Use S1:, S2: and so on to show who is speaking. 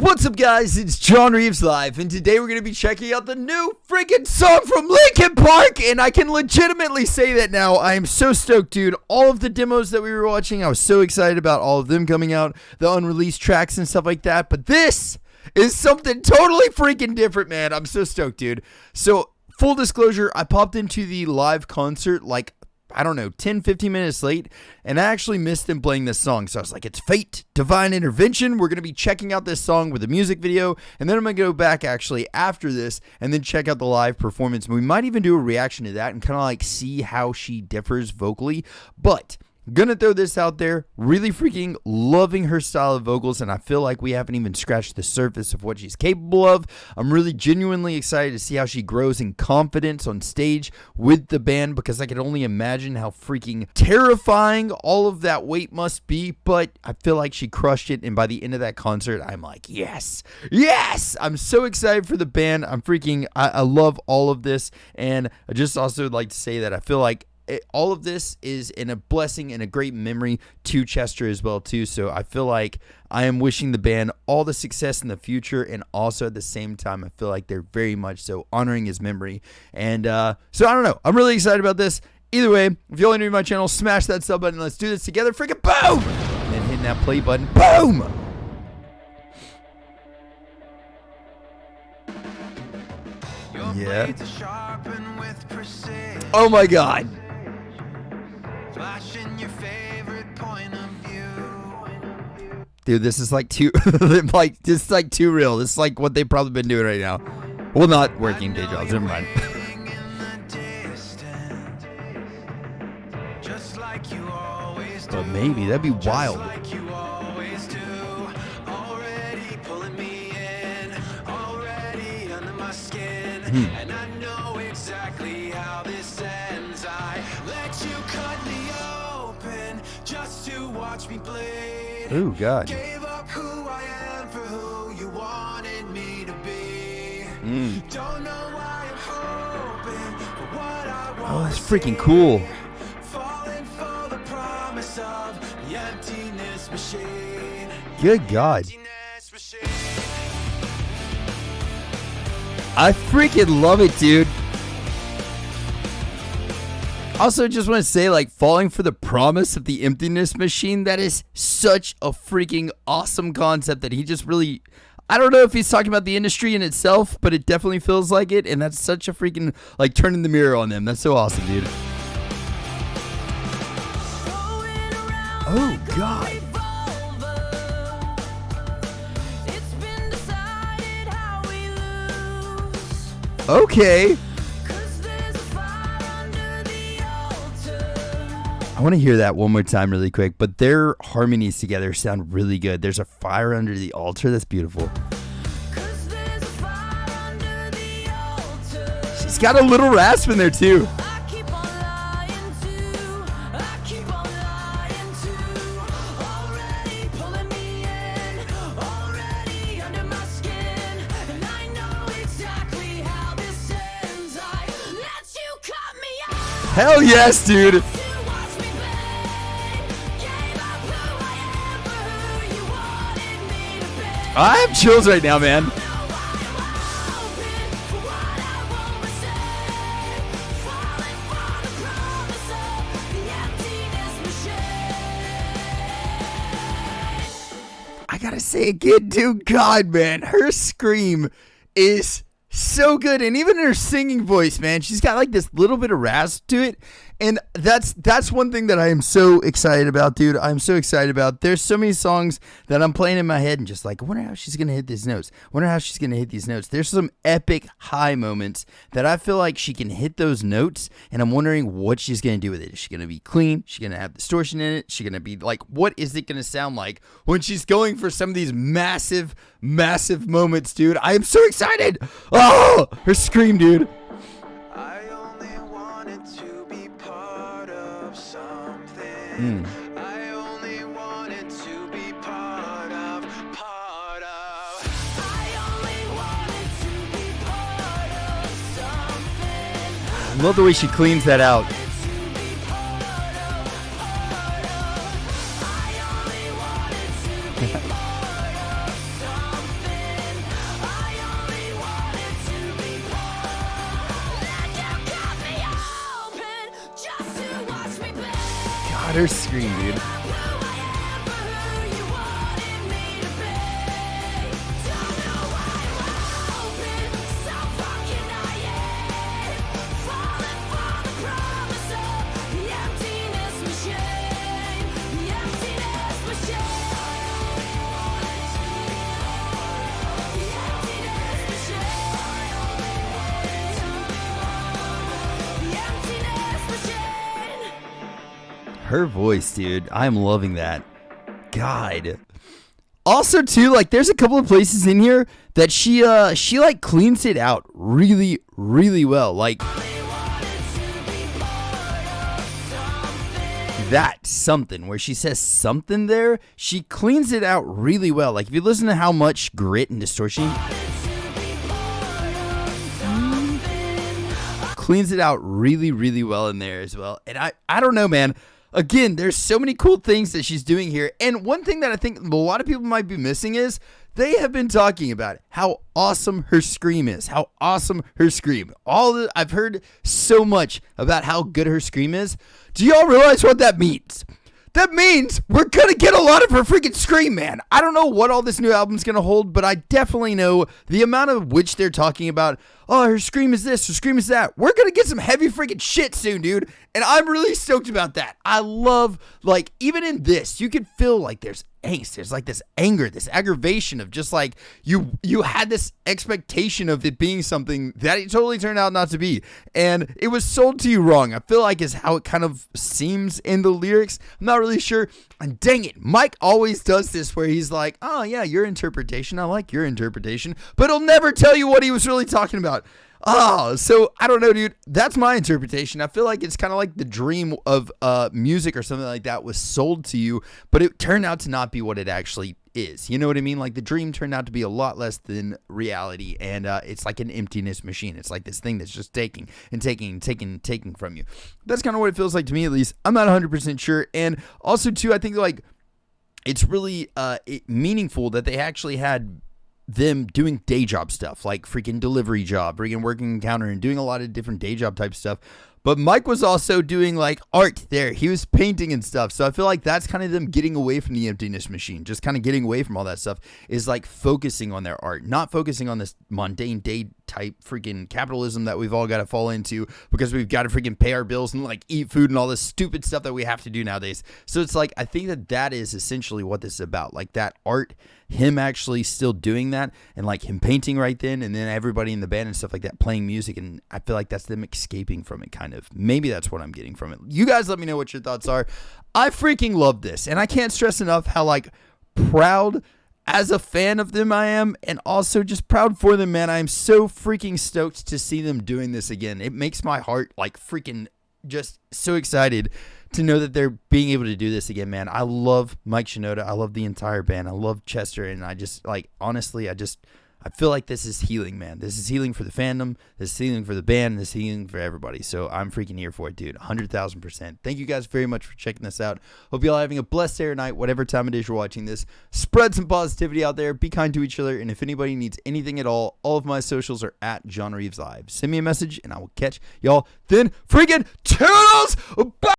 S1: What's up, guys? It's John Reeves Live, and today we're going to be checking out the new freaking song from Linkin Park, and I can legitimately say that now. I am so stoked, dude. All of the demos that we were watching, I was so excited about all of them coming out, the unreleased tracks and stuff like that, but this is something totally freaking different, man. I'm so stoked, dude. So, full disclosure, I popped into the live concert like, I don't know, 10, 15 minutes late, and I actually missed them playing this song. So I was like, it's fate, divine intervention. We're going to be checking out this song with a music video, and then I'm going to go back actually after this and then check out the live performance. We might even do a reaction to that and kind of like see how she differs vocally, but gonna throw this out there, really freaking loving her style of vocals, and I feel like we haven't even scratched the surface of what she's capable of. I'm really genuinely excited to see how she grows in confidence on stage with the band, because I can only imagine how freaking terrifying all of that weight must be, but I feel like she crushed it, and by the end of that concert, I'm like, yes, I'm so excited for the band. I love all of this, and I just also would like to say that I feel like all of this is in a blessing and a great memory to Chester as well too. So I feel like I am wishing the band all the success in the future, and also at the same time I feel like they're very much so honoring his memory. And so I don't know, I'm really excited about this. Either way, if you're new to my channel, smash that sub button. Let's do this together. Freaking boom! And then hitting that play button. Boom! Yeah. Oh my god. Dude, this is like too this is like too real. This is like what they've probably been doing right now. Well, not working day jobs, never mind. But maybe that'd be wild.
S2: And I know exactly how this ends. I let you cut me open just to watch me bleed.
S1: Oh God.
S2: Gave up who I am for who you wanted me to be. Don't know why I'm hoping for what I want.
S1: Oh, that's freaking cool.
S2: Falling for the promise of the emptiness machine.
S1: Good God.
S2: Emptiness machine.
S1: I freaking love it, dude. Also, just want to say, like, falling for the promise of the emptiness machine, that is such a freaking awesome concept that he just really, I don't know if he's talking about the industry in itself, but it definitely feels like it, and that's such a freaking, like, turning the mirror on them. That's so awesome, dude. Oh, God. Okay. I want to hear that one more time really quick, but their harmonies together sound really good. There's a fire under the altar. That's beautiful. She's got a little rasp in there too. Hell yes, dude. I have chills right now, man. I gotta say again, dude, God, man, her scream is so good, and even her singing voice, man, she's got like this little bit of rasp to it, and that's one thing that I am so excited about, dude. I'm so excited about. There's so many songs that I'm playing in my head and just like, I wonder how she's gonna hit these notes. Wonder how she's gonna hit these notes. There's some epic high moments that I feel like she can hit those notes, and I'm wondering what she's gonna do with it. Is she gonna be clean? Is she gonna have distortion in it? Is she gonna be like, what is it gonna sound like when she's going for some of these massive moments, dude? I am so excited. Oh, her scream, dude.
S2: I only wanted to be part of something. I only wanted to be part of. I only wanted to be part of something.
S1: I love the way she cleans that out. her scream, dude. Her voice, dude. I'm loving that. God. Also, too, like, there's a couple of places in here that she like cleans it out really, really well. Like that something where she says something there, she cleans it out really well. Like if you listen to how much grit and distortion, cleans it out really, really well in there as well. And I don't know, man. Again, there's so many cool things that she's doing here. And one thing that I think a lot of people might be missing is they have been talking about how awesome her scream is. How awesome her scream. I've heard so much about how good her scream is. Do y'all realize what that means? That means we're going to get a lot of her freaking scream, man. I don't know what all this new album's going to hold, but I definitely know the amount of which they're talking about. Oh, her scream is this, her scream is that. We're going to get some heavy freaking shit soon, dude. And I'm really stoked about that. I love, like, even in this, you can feel like there's angst. There's like this anger, this aggravation of just like you had this expectation of it being something that it totally turned out not to be. And it was sold to you wrong. I feel like is how it kind of seems in the lyrics. I'm not really sure. And dang it, Mike always does this where he's like, oh yeah, your interpretation. I like your interpretation. But he'll never tell you what he was really talking about. Oh, so I don't know, dude. That's my interpretation. I feel like it's kind of like the dream of music or something like that was sold to you, but it turned out to not be what it actually is. You know what I mean? Like the dream turned out to be a lot less than reality, and it's like an emptiness machine. It's like this thing that's just taking and taking and taking and taking from you. That's kind of what it feels like to me, at least. I'm not 100% sure. And also, too, I think like it's really meaningful that they actually had them doing day job stuff, like freaking delivery job, freaking working counter, and doing a lot of different day job type stuff. But Mike was also doing like art there. He was painting and stuff. So I feel like that's kind of them getting away from the emptiness machine, just kind of getting away from all that stuff, is like focusing on their art, not focusing on this mundane day type freaking capitalism that we've all got to fall into because we've got to freaking pay our bills and like eat food and all this stupid stuff that we have to do nowadays. So it's like, I think that is essentially what this is about. Like that art, him actually still doing that, and like him painting right then, and then everybody in the band and stuff like that playing music. And I feel like that's them escaping from it, kind of. Maybe that's what I'm getting from it. You guys let me know what your thoughts are. I freaking love this, and I can't stress enough how like proud as a fan of them I am, and also just proud for them, man. I'm so freaking stoked to see them doing this again. It makes my heart like freaking just so excited to know that they're being able to do this again, man. I love Mike Shinoda. I love the entire band. I love Chester, and I just like, honestly, I feel like this is healing, man. This is healing for the fandom. This is healing for the band. This is healing for everybody. So I'm freaking here for it, dude. 100,000%. Thank you guys very much for checking this out. Hope y'all are having a blessed day or night, whatever time it is you're watching this. Spread some positivity out there. Be kind to each other. And if anybody needs anything at all of my socials are at John Reeves Live. Send me a message, and I will catch y'all then. Freaking toodles! Bye!